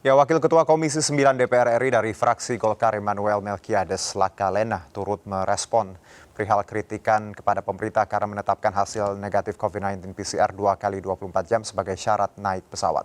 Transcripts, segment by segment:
Ya, Wakil Ketua Komisi 9 DPR RI dari fraksi Golkar Immanuel Melkiades Lakalena turut merespon perihal kritikan kepada pemerintah karena menetapkan hasil negatif COVID-19 PCR 2 kali 24 jam sebagai syarat naik pesawat.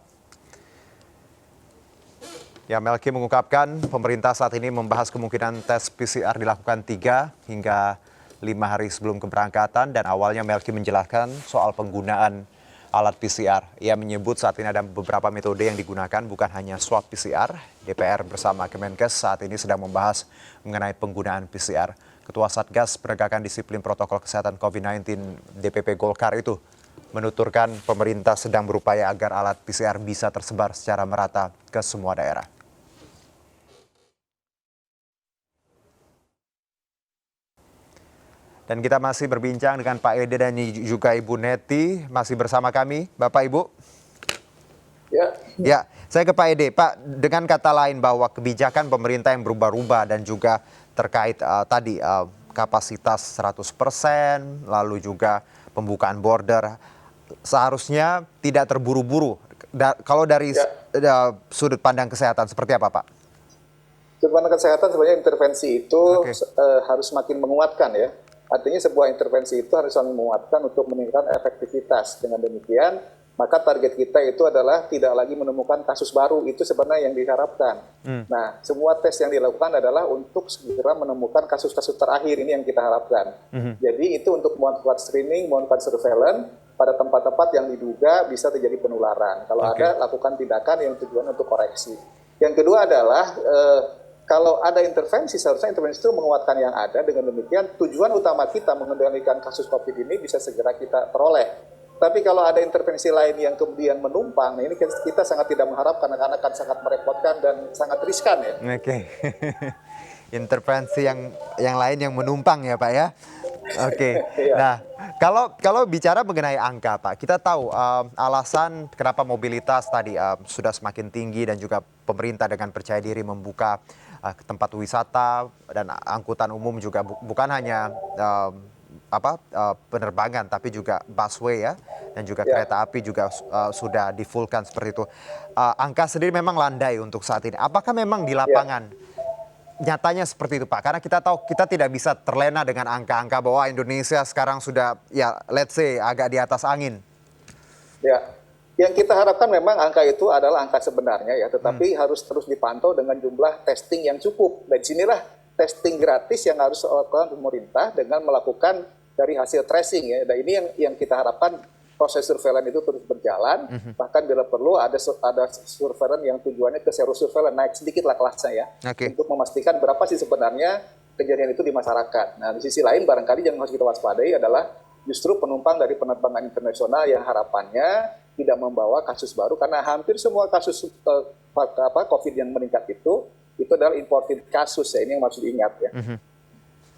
Ya, Melki mengungkapkan pemerintah saat ini membahas kemungkinan tes PCR dilakukan 3 hingga 5 hari sebelum keberangkatan dan awalnya Melki menjelaskan soal penggunaan alat PCR. Ia menyebut saat ini ada beberapa metode yang digunakan, bukan hanya swab PCR. DPR bersama Kemenkes saat ini sedang membahas mengenai penggunaan PCR. Ketua Satgas Penegakan Disiplin Protokol Kesehatan COVID-19 DPP Golkar itu menuturkan pemerintah sedang berupaya agar alat PCR bisa tersebar secara merata ke semua daerah. Dan kita masih berbincang dengan Pak Ede dan juga Ibu Neti, masih bersama kami, Bapak Ibu. Ya, saya ke Pak Ede. Pak, dengan kata lain bahwa kebijakan pemerintah yang berubah-ubah dan juga terkait tadi kapasitas 100%, lalu juga pembukaan border, seharusnya tidak terburu-buru. Kalau dari sudut pandang kesehatan, seperti apa Pak? Sudut pandang kesehatan sebenarnya intervensi itu harus semakin menguatkan ya. Artinya sebuah intervensi itu harus semakin menguatkan untuk meningkatkan efektivitas. Dengan demikian, maka target kita itu adalah tidak lagi menemukan kasus baru, itu sebenarnya yang diharapkan. Nah, semua tes yang dilakukan adalah untuk segera menemukan kasus-kasus terakhir, ini yang kita harapkan. Jadi itu untuk membuat screening, membuat surveillance pada tempat-tempat yang diduga bisa terjadi penularan. Kalau ada, lakukan tindakan yang tujuan untuk koreksi. Yang kedua adalah kalau ada intervensi, seharusnya intervensi itu menguatkan yang ada. Dengan demikian, tujuan utama kita mengendalikan kasus COVID ini bisa segera kita peroleh. Tapi kalau ada intervensi lain yang kemudian menumpang, nah ini kita sangat tidak mengharapkan, karena akan sangat merepotkan dan sangat riskan ya. Oke. Intervensi yang lain yang menumpang ya Pak ya. Oke. Nah, kalau bicara mengenai angka Pak, kita tahu alasan kenapa mobilitas tadi sudah semakin tinggi dan juga pemerintah dengan percaya diri membuka tempat wisata dan angkutan umum juga bukan hanya penerbangan tapi juga busway ya dan juga kereta api juga sudah di-full-kan seperti itu. Angka sendiri memang landai untuk saat ini. Apakah memang di lapangan nyatanya seperti itu Pak? Karena kita tahu kita tidak bisa terlena dengan angka-angka bahwa Indonesia sekarang sudah ya let's say agak di atas angin. Ya. Yang kita harapkan memang angka itu adalah angka sebenarnya ya, tetapi harus terus dipantau dengan jumlah testing yang cukup. Dan sinilah testing gratis yang harus dilakukan pemerintah dengan melakukan dari hasil tracing ya. Dan ini yang kita harapkan proses surveillance itu terus berjalan. Bahkan bila perlu ada surveillance yang tujuannya ke zero surveillance, naik sedikit lah kelasnya ya. Untuk memastikan berapa sih sebenarnya kejadian itu di masyarakat. Nah di sisi lain barangkali yang harus kita waspadai adalah justru penumpang dari penerbangan internasional yang harapannya tidak membawa kasus baru, karena hampir semua kasus COVID yang meningkat itu adalah imported kasus ya, ini yang harus diingat ya.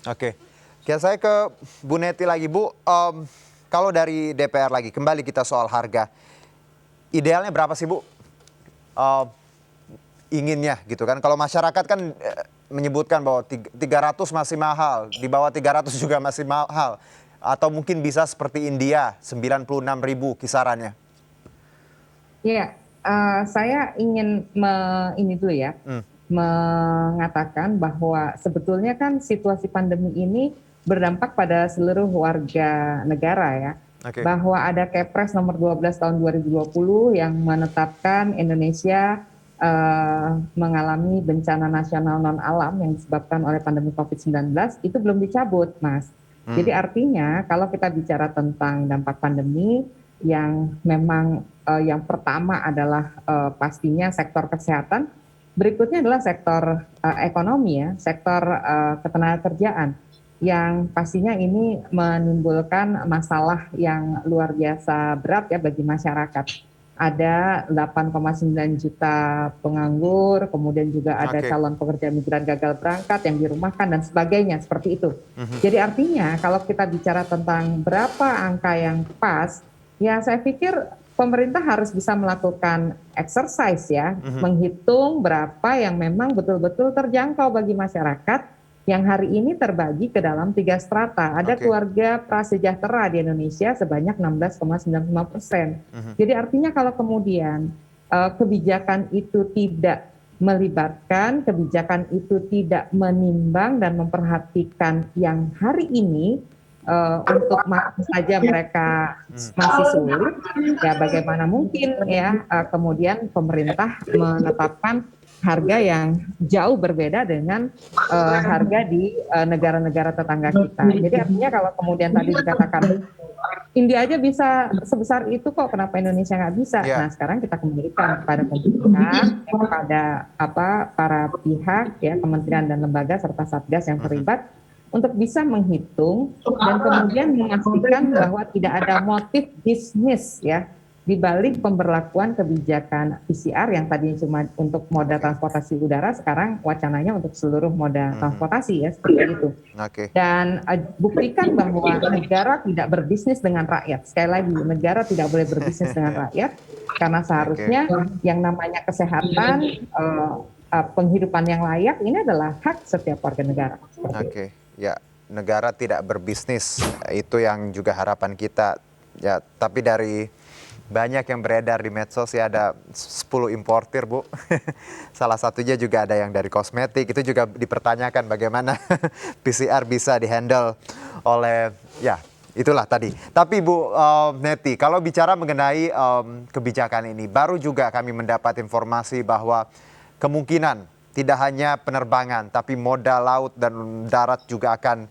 Oke, saya ke Bu Neti lagi Bu, kalau dari DPR lagi, kembali kita soal harga, idealnya berapa sih Bu inginnya gitu kan? Kalau masyarakat kan menyebutkan bahwa 300 masih mahal, di bawah 300 juga masih mahal, atau mungkin bisa seperti India 96.000 kisarannya. Ya, saya ingin mengatakan bahwa sebetulnya kan situasi pandemi ini berdampak pada seluruh warga negara ya. Bahwa ada Kepres nomor 12 tahun 2020 yang menetapkan Indonesia mengalami bencana nasional non alam yang disebabkan oleh pandemi COVID-19 itu belum dicabut, Mas. Jadi artinya kalau kita bicara tentang dampak pandemi yang memang yang pertama adalah pastinya sektor kesehatan, berikutnya adalah sektor ekonomi ya, sektor ketenagakerjaan yang pastinya ini menimbulkan masalah yang luar biasa berat ya bagi masyarakat. Ada 8,9 juta penganggur, kemudian juga ada calon pekerja migran gagal berangkat yang dirumahkan dan sebagainya seperti itu. Jadi artinya kalau kita bicara tentang berapa angka yang pas, ya saya pikir pemerintah harus bisa melakukan exercise ya, menghitung berapa yang memang betul-betul terjangkau bagi masyarakat yang hari ini terbagi ke dalam 3 strata. Ada keluarga prasejahtera di Indonesia sebanyak 16,95%. Jadi artinya kalau kemudian kebijakan itu tidak melibatkan, kebijakan itu tidak menimbang dan memperhatikan yang hari ini untuk makan saja mereka masih sulit, ya bagaimana mungkin ya kemudian pemerintah menetapkan harga yang jauh berbeda dengan harga di negara-negara tetangga kita. Jadi artinya kalau kemudian tadi dikatakan India aja bisa sebesar itu kok, kenapa Indonesia nggak bisa? Yeah. Nah sekarang kita kembalikan kepada pemerintah, kepada para pihak ya, kementerian dan lembaga serta satgas yang terlibat untuk bisa menghitung dan kemudian memastikan bahwa tidak ada motif bisnis ya di balik pemberlakuan kebijakan PCR yang tadinya cuma untuk moda transportasi udara, sekarang wacananya untuk seluruh moda transportasi ya, seperti itu. Dan buktikan bahwa negara tidak berbisnis dengan rakyat. Sekali lagi, negara tidak boleh berbisnis dengan rakyat, karena seharusnya yang namanya kesehatan, penghidupan yang layak, ini adalah hak setiap warga negara. Ya, negara tidak berbisnis, itu yang juga harapan kita. Ya, tapi dari banyak yang beredar di medsos ya, ada 10 importir, Bu. Salah satunya juga ada yang dari kosmetik. Itu juga dipertanyakan bagaimana PCR bisa dihandle oleh, ya itulah tadi. Tapi Bu Neti, kalau bicara mengenai kebijakan ini, baru juga kami mendapat informasi bahwa kemungkinan tidak hanya penerbangan, tapi moda laut dan darat juga akan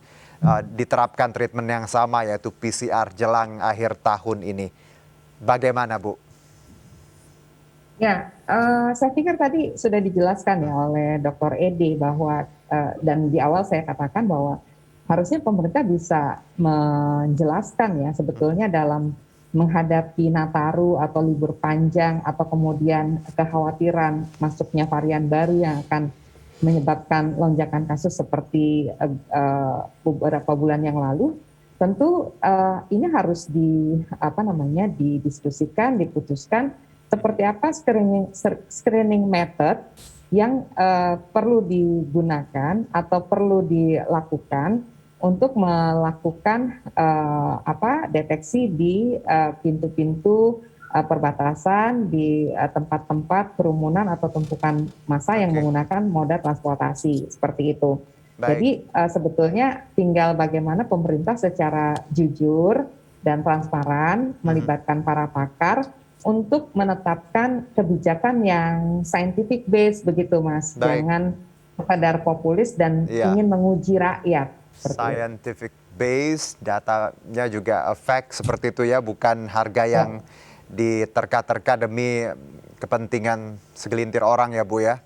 diterapkan treatment yang sama, yaitu PCR jelang akhir tahun ini. Bagaimana, Bu? Ya, saya pikir tadi sudah dijelaskan ya oleh Dr. Ede bahwa dan di awal saya katakan bahwa harusnya pemerintah bisa menjelaskan ya sebetulnya dalam menghadapi Nataru atau libur panjang atau kemudian kekhawatiran masuknya varian baru yang akan menyebabkan lonjakan kasus seperti beberapa bulan yang lalu. Tentu ini harus didiskusikan, diputuskan seperti apa screening method yang perlu digunakan atau perlu dilakukan untuk melakukan deteksi di pintu-pintu perbatasan, di tempat-tempat kerumunan atau tumpukan massa yang menggunakan moda transportasi seperti itu. Baik. Jadi sebetulnya tinggal bagaimana pemerintah secara jujur dan transparan melibatkan para pakar untuk menetapkan kebijakan yang scientific based begitu, Mas. Baik. Jangan sekadar populis dan ingin menguji rakyat. Scientific based, datanya juga fact seperti itu ya, bukan harga yang diterka-terka demi kepentingan segelintir orang ya, Bu ya.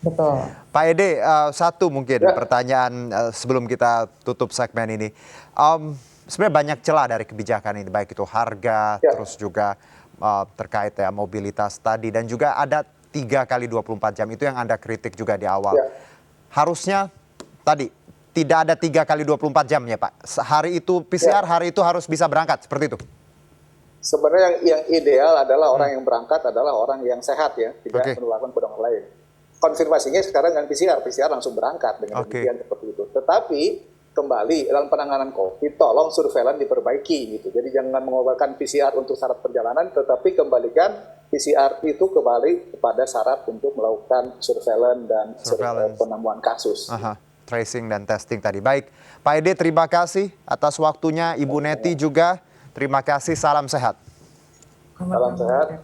Betul. Pak Ede, satu mungkin pertanyaan sebelum kita tutup segmen ini. Sebenarnya banyak celah dari kebijakan ini, baik itu harga, terus juga terkait ya mobilitas tadi, dan juga ada 3 kali 24 jam, itu yang Anda kritik juga di awal. Harusnya tadi tidak ada 3 kali 24 jam ya Pak. Hari itu PCR, hari itu harus bisa berangkat, seperti itu. Sebenarnya yang ideal adalah orang yang berangkat adalah orang yang sehat ya, tidak menularkan pada orang lain. Konfirmasinya sekarang dengan PCR langsung berangkat dengan demikian seperti itu. Tetapi kembali dalam penanganan COVID, tolong surveillance diperbaiki gitu. Jadi jangan mengubahkan PCR untuk syarat perjalanan, tetapi kembalikan PCR itu kembali kepada syarat untuk melakukan surveillance dan penemuan kasus. Tracing dan testing tadi. Baik, Pak Ede terima kasih atas waktunya, Ibu Neti juga terima kasih, salam sehat. Salam sehat.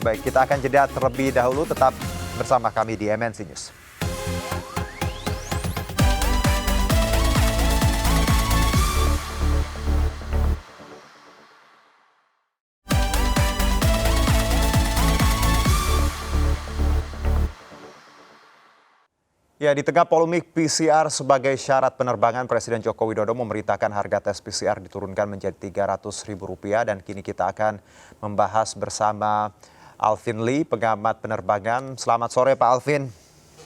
Baik, kita akan jeda terlebih dahulu, tetap bersama kami di MNC News. Ya, di tengah polemik PCR sebagai syarat penerbangan, Presiden Joko Widodo memerintahkan harga tes PCR diturunkan menjadi Rp300.000 dan kini kita akan membahas bersama Alvin Lee, pengamat penerbangan. Selamat sore Pak Alvin.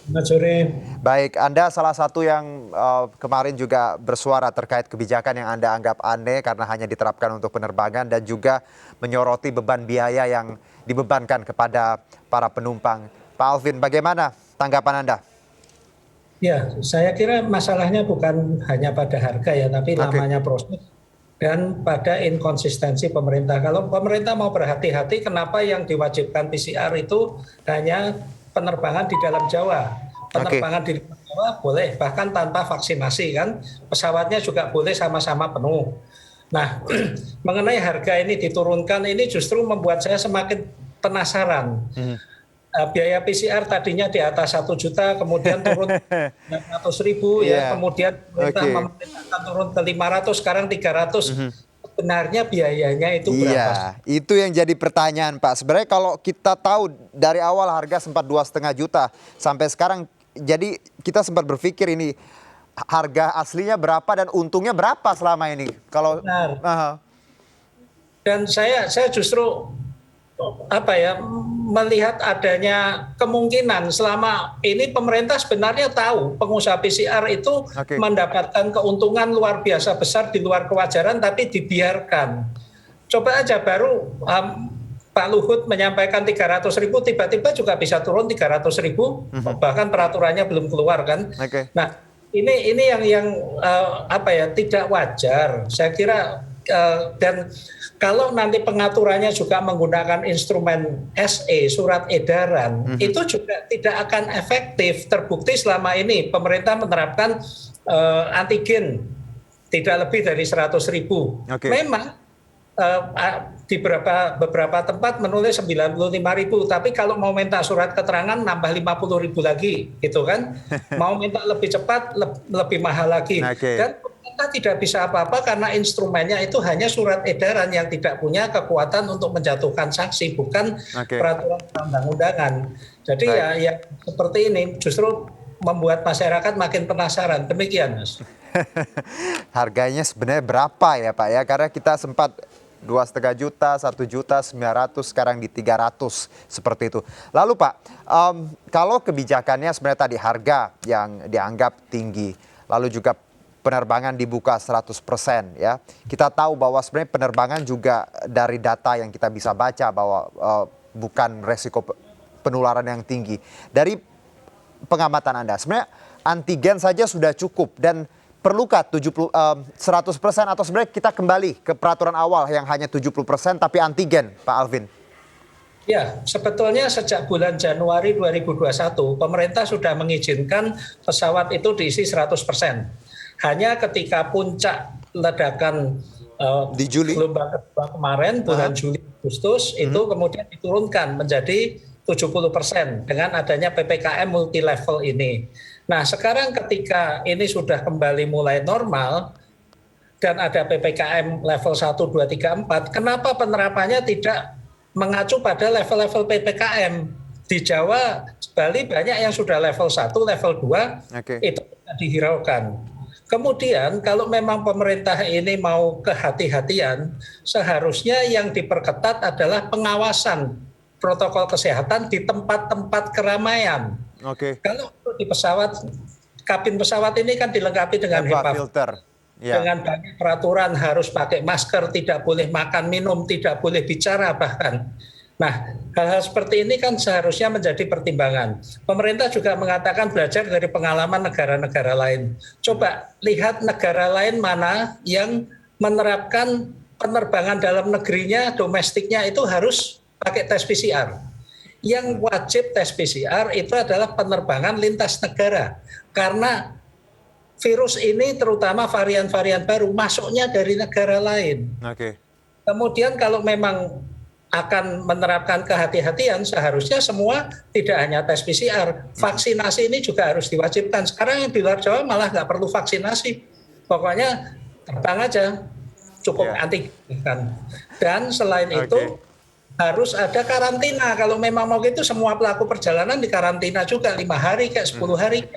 Selamat sore. Baik, Anda salah satu yang kemarin juga bersuara terkait kebijakan yang Anda anggap aneh karena hanya diterapkan untuk penerbangan dan juga menyoroti beban biaya yang dibebankan kepada para penumpang. Pak Alvin, bagaimana tanggapan Anda? Ya, saya kira masalahnya bukan hanya pada harga ya, tapi namanya proses dan pada inkonsistensi pemerintah. Kalau pemerintah mau berhati-hati, kenapa yang diwajibkan PCR itu hanya penerbangan di dalam Jawa? Penerbangan di luar Jawa boleh, bahkan tanpa vaksinasi kan, pesawatnya juga boleh sama-sama penuh. Nah, mengenai harga ini diturunkan, ini justru membuat saya semakin penasaran. Biaya PCR tadinya di atas 1 juta, kemudian turun 600.000, ya, kemudian pemerintah memerintahkan turun ke 500, sekarang 300. Sebenarnya biayanya itu berapa? Iya, itu yang jadi pertanyaan, Pak. Sebenarnya kalau kita tahu dari awal harga sempat 2,5 juta sampai sekarang, jadi kita sempat berpikir ini harga aslinya berapa dan untungnya berapa selama ini? Kalau Dan saya justru melihat adanya kemungkinan selama ini pemerintah sebenarnya tahu pengusaha PCR itu mendapatkan keuntungan luar biasa besar di luar kewajaran, tapi dibiarkan. Coba aja baru Pak Luhut menyampaikan 300.000, tiba-tiba juga bisa turun 300.000, bahkan peraturannya belum keluar kan. Nah, ini yang tidak wajar. Saya kira dan kalau nanti pengaturannya juga menggunakan instrumen SE, surat edaran, itu juga tidak akan efektif. Terbukti selama ini pemerintah menerapkan antigen tidak lebih dari 100.000. Memang di beberapa tempat menulis 95.000, tapi kalau mau minta surat keterangan nambah 50.000 lagi, gitu kan? Mau minta lebih cepat, lebih mahal lagi. Dan kita tidak bisa apa-apa karena instrumennya itu hanya surat edaran yang tidak punya kekuatan untuk menjatuhkan sanksi, bukan peraturan undang-undangan. Jadi ya seperti ini justru membuat masyarakat makin penasaran. Demikian, Mas. Harganya sebenarnya berapa ya, Pak ya? Karena kita sempat 2,5 juta, 1.900.000, sekarang di 300 seperti itu. Lalu Pak, kalau kebijakannya sebenarnya tadi harga yang dianggap tinggi, lalu juga penerbangan dibuka 100% ya. Kita tahu bahwa sebenarnya penerbangan juga dari data yang kita bisa baca bahwa bukan resiko penularan yang tinggi. Dari pengamatan Anda, sebenarnya antigen saja sudah cukup dan perlukah 100% atau sebenarnya kita kembali ke peraturan awal yang hanya 70% tapi antigen, Pak Alvin? Ya, sebetulnya sejak bulan Januari 2021 pemerintah sudah mengizinkan pesawat itu diisi 100%. Hanya ketika puncak ledakan di Juli gelombang kedua kemarin bulan Juli Agustus itu kemudian diturunkan menjadi 70% dengan adanya PPKM multi level ini. Nah, sekarang ketika ini sudah kembali mulai normal dan ada PPKM level 1, 2, 3, 4, kenapa penerapannya tidak mengacu pada level-level PPKM? Di Jawa, Bali banyak yang sudah level 1, level 2, itu dihiraukan. Kemudian kalau memang pemerintah ini mau kehati-hatian, seharusnya yang diperketat adalah pengawasan protokol kesehatan di tempat-tempat keramaian. Kalau di pesawat, kabin pesawat ini kan dilengkapi dengan HEPA filter. Dengan banyak peraturan, harus pakai masker, tidak boleh makan minum, tidak boleh bicara bahkan. Nah, hal-hal seperti ini kan seharusnya menjadi pertimbangan. Pemerintah juga mengatakan belajar dari pengalaman negara-negara lain. Coba lihat negara lain mana yang menerapkan penerbangan dalam negerinya, domestiknya itu harus pakai tes PCR. Yang wajib tes PCR itu adalah penerbangan lintas negara. Karena virus ini terutama varian-varian baru masuknya dari negara lain. Kemudian kalau memang akan menerapkan kehati-hatian, seharusnya semua tidak hanya tes PCR, vaksinasi ini juga harus diwajibkan. Sekarang yang di luar Jawa malah nggak perlu vaksinasi, pokoknya terbang aja, cukup antigen. Dan selain itu harus ada karantina. Kalau memang mau gitu, semua pelaku perjalanan dikarantina juga 5 hari kayak 10 hari.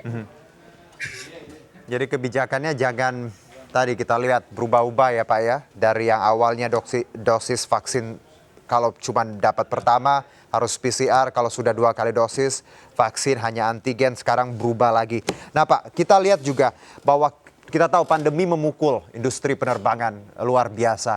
Jadi kebijakannya jangan tadi kita lihat berubah-ubah ya Pak ya, dari yang awalnya dosis vaksin. Kalau cuma dapat pertama harus PCR, kalau sudah 2 kali dosis vaksin hanya antigen, sekarang berubah lagi. Nah Pak, kita lihat juga bahwa kita tahu pandemi memukul industri penerbangan luar biasa.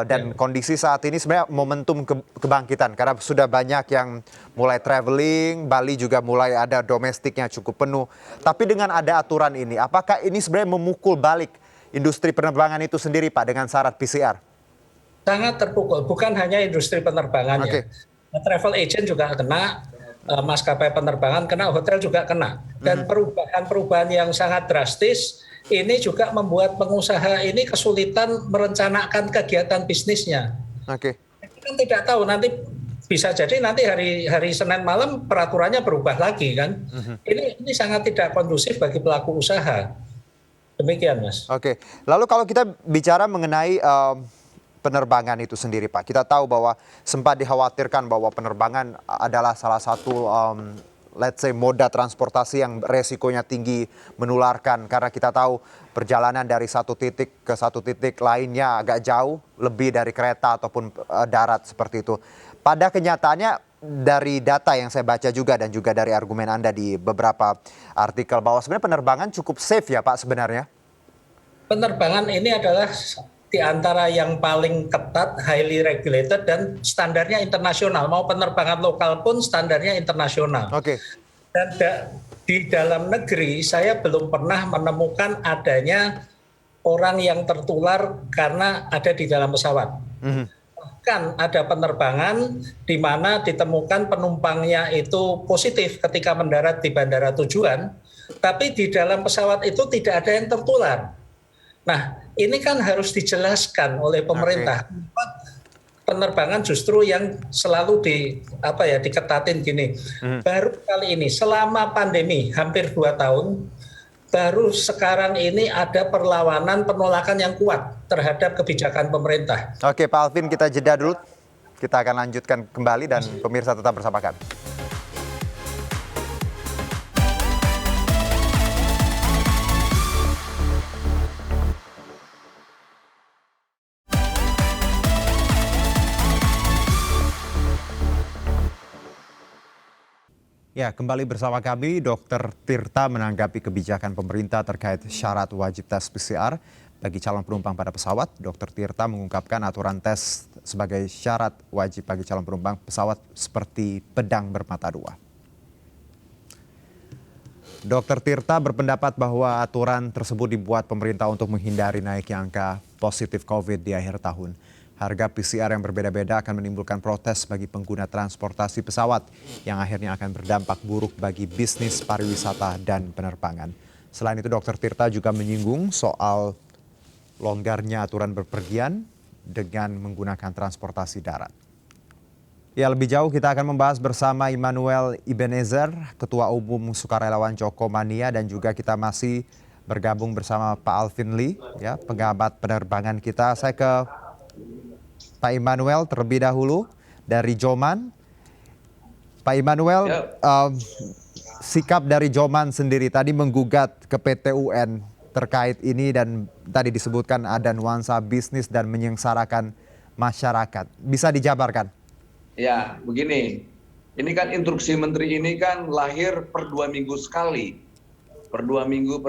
Dan kondisi saat ini sebenarnya momentum kebangkitan karena sudah banyak yang mulai traveling, Bali juga mulai ada domestiknya cukup penuh. Tapi dengan ada aturan ini, apakah ini sebenarnya memukul balik industri penerbangan itu sendiri Pak dengan syarat PCR? Sangat terpukul, bukan hanya industri penerbangannya. Travel agent juga kena, maskapai penerbangan kena, hotel juga kena. Dan perubahan-perubahan yang sangat drastis ini juga membuat pengusaha ini kesulitan merencanakan kegiatan bisnisnya. Kita kan tidak tahu, nanti bisa jadi nanti hari Senin malam peraturannya berubah lagi kan. Ini sangat tidak kondusif bagi pelaku usaha. Demikian Mas. Lalu kalau kita bicara mengenai penerbangan itu sendiri Pak, kita tahu bahwa sempat dikhawatirkan bahwa penerbangan adalah salah satu let's say moda transportasi yang resikonya tinggi menularkan, karena kita tahu perjalanan dari satu titik ke satu titik lainnya agak jauh, lebih dari kereta ataupun darat seperti itu. Pada kenyataannya dari data yang saya baca juga dan juga dari argumen Anda di beberapa artikel bahwa sebenarnya penerbangan cukup safe ya Pak sebenarnya? Penerbangan ini adalah di antara yang paling ketat, highly regulated dan standarnya internasional. Mau penerbangan lokal pun standarnya internasional. Dan di dalam negeri saya belum pernah menemukan adanya orang yang tertular karena ada di dalam pesawat. Bahkan ada penerbangan di mana ditemukan penumpangnya itu positif ketika mendarat di bandara tujuan, tapi di dalam pesawat itu tidak ada yang tertular. Nah, ini kan harus dijelaskan oleh pemerintah. Penerbangan justru yang selalu diketatin gini. Baru kali ini selama pandemi hampir 2 tahun, baru sekarang ini ada perlawanan penolakan yang kuat terhadap kebijakan pemerintah. Pak Alvin, kita jeda dulu. Kita akan lanjutkan kembali dan pemirsa tetap bersama kami. Ya, kembali bersama kami, Dr. Tirta menanggapi kebijakan pemerintah terkait syarat wajib tes PCR bagi calon penumpang pada pesawat. Dr. Tirta mengungkapkan aturan tes sebagai syarat wajib bagi calon penumpang pesawat seperti pedang bermata dua. Dr. Tirta berpendapat bahwa aturan tersebut dibuat pemerintah untuk menghindari naiknya angka positif COVID di akhir tahun. Harga PCR yang berbeda-beda akan menimbulkan protes bagi pengguna transportasi pesawat yang akhirnya akan berdampak buruk bagi bisnis pariwisata dan penerbangan. Selain itu, Dr. Tirta juga menyinggung soal longgarnya aturan bepergian dengan menggunakan transportasi darat. Ya, lebih jauh kita akan membahas bersama Immanuel Ebenezer, Ketua Umum Sukarelawan Jokomania, dan juga kita masih bergabung bersama Pak Alvin Lee, ya, pengamat penerbangan kita. Saya ke Pak Immanuel terlebih dahulu dari Joman. Pak Immanuel, sikap dari Joman sendiri tadi menggugat ke PT UN terkait ini dan tadi disebutkan ada nuansa bisnis dan menyengsarakan masyarakat. Bisa dijabarkan? Ya, begini. Ini kan instruksi menteri ini kan lahir per 2 minggu sekali. Per 2 minggu.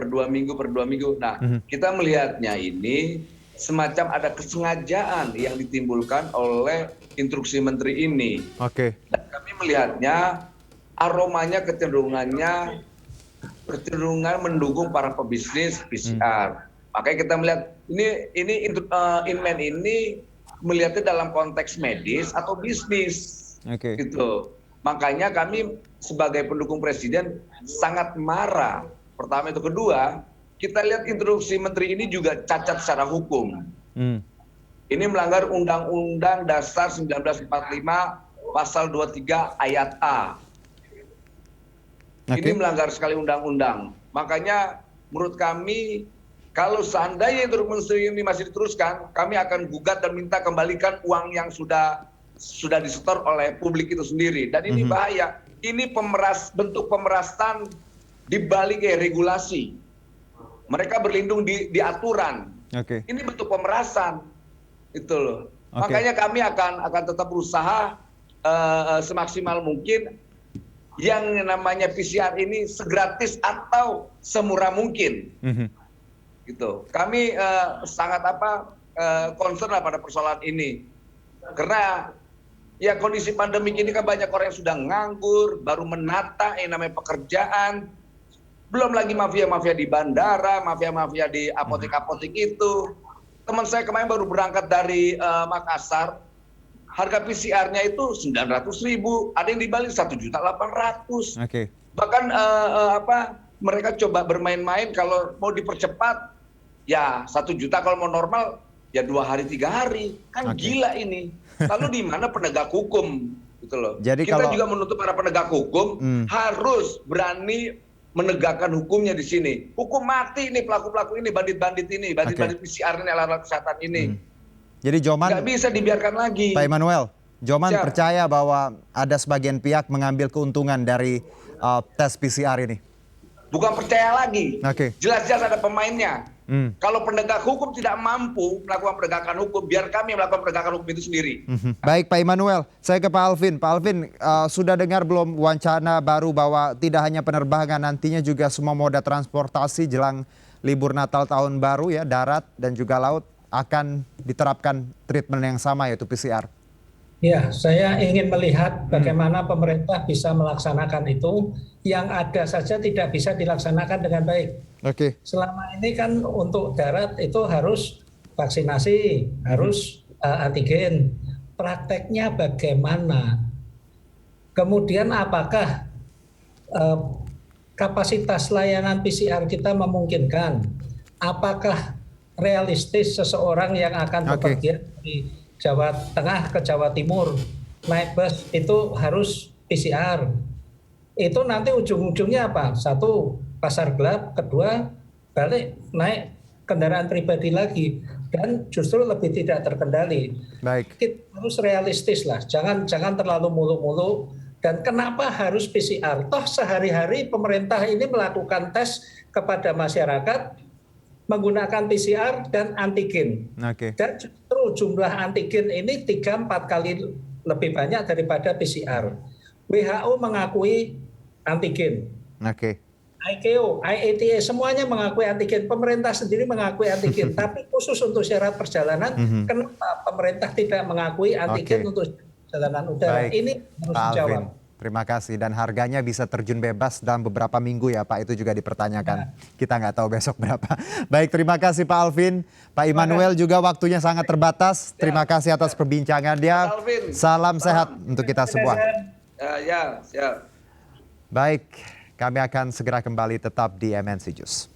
Nah, kita melihatnya ini semacam ada kesengajaan yang ditimbulkan oleh instruksi menteri ini. Dan kami melihatnya aromanya kecenderungan mendukung para pebisnis PCR. Makanya kita melihat ini Inmen ini melihatnya dalam konteks medis atau bisnis. Gitu. Makanya kami sebagai pendukung presiden sangat marah. Pertama itu, kedua, kita lihat instruksi menteri ini juga cacat secara hukum. Ini melanggar Undang-Undang Dasar 1945 Pasal 23 Ayat A. Ini melanggar sekali undang-undang. Makanya menurut kami, kalau seandainya instruksi ini masih diteruskan, kami akan gugat dan minta kembalikan uang yang sudah disetor oleh publik itu sendiri. Dan ini bahaya. Ini bentuk pemerasan di balik regulasi. Mereka berlindung di aturan. Ini bentuk pemerasan, itu loh. Makanya kami akan tetap berusaha semaksimal mungkin yang namanya PCR ini segratis atau semurah mungkin. Gitu. Kami sangat concern pada persoalan ini, karena ya kondisi pandemik ini kan banyak orang yang sudah nganggur, baru menata yang namanya pekerjaan. Belum lagi mafia-mafia di bandara, mafia-mafia di apotek-apotek itu. Teman saya kemarin baru berangkat dari Makassar, harga PCR-nya itu 900.000, ada yang di Bali 1.800.000. Bahkan mereka coba bermain-main, kalau mau dipercepat ya 1 juta, kalau mau normal ya 2 hari 3 hari, kan gila ini. Lalu di mana penegak hukum gitu loh. Jadi kita kalau... juga menuntut para penegak hukum harus berani menegakkan hukumnya di sini. Hukum mati ini pelaku-pelaku ini, bandit-bandit ini, bandit-bandit PCR ini, alat kesehatan ini. Jadi Joman nggak bisa dibiarkan lagi. Pak Immanuel, Joman percaya bahwa ada sebagian pihak mengambil keuntungan dari tes PCR ini? Bukan percaya lagi. Jelas-jelas ada pemainnya. Kalau penegak hukum tidak mampu melakukan penegakan hukum, biar kami melakukan penegakan hukum itu sendiri. Baik Pak Immanuel, saya ke Pak Alvin. Pak Alvin, sudah dengar belum wacana baru bahwa tidak hanya penerbangan, nantinya juga semua moda transportasi jelang libur Natal Tahun Baru ya, darat dan juga laut akan diterapkan treatment yang sama, yaitu PCR? Ya, saya ingin melihat bagaimana pemerintah bisa melaksanakan itu, yang ada saja tidak bisa dilaksanakan dengan baik. Selama ini kan untuk darat itu harus vaksinasi, harus antigen. Prakteknya bagaimana? Kemudian apakah kapasitas layanan PCR kita memungkinkan? Apakah realistis seseorang yang akan bepergian di Jawa Tengah ke Jawa Timur naik bus itu harus PCR? Itu nanti ujung-ujungnya apa? Satu, pasar gelap. Kedua, balik naik kendaraan pribadi lagi, dan justru lebih tidak terkendali. Kita harus realistis lah, jangan terlalu muluk-muluk. Dan kenapa harus PCR? Toh sehari-hari pemerintah ini melakukan tes kepada masyarakat menggunakan PCR dan antigen. Dan justru jumlah antigen ini 3-4 kali lebih banyak daripada PCR. WHO mengakui antigen. ICAO, IATA semuanya mengakui antigen. Pemerintah sendiri mengakui antigen. Tapi khusus untuk syarat perjalanan, kenapa pemerintah tidak mengakui antigen untuk perjalanan udara? Ini harus dijawab. Terima kasih. Dan harganya bisa terjun bebas dalam beberapa minggu ya Pak, itu juga dipertanyakan. Kita nggak tahu besok berapa. Baik, terima kasih Pak Alvin. Pak Immanuel juga waktunya sangat terbatas. Terima kasih atas perbincangannya. Salam sehat untuk kita semua. Baik, kami akan segera kembali tetap di MNC News.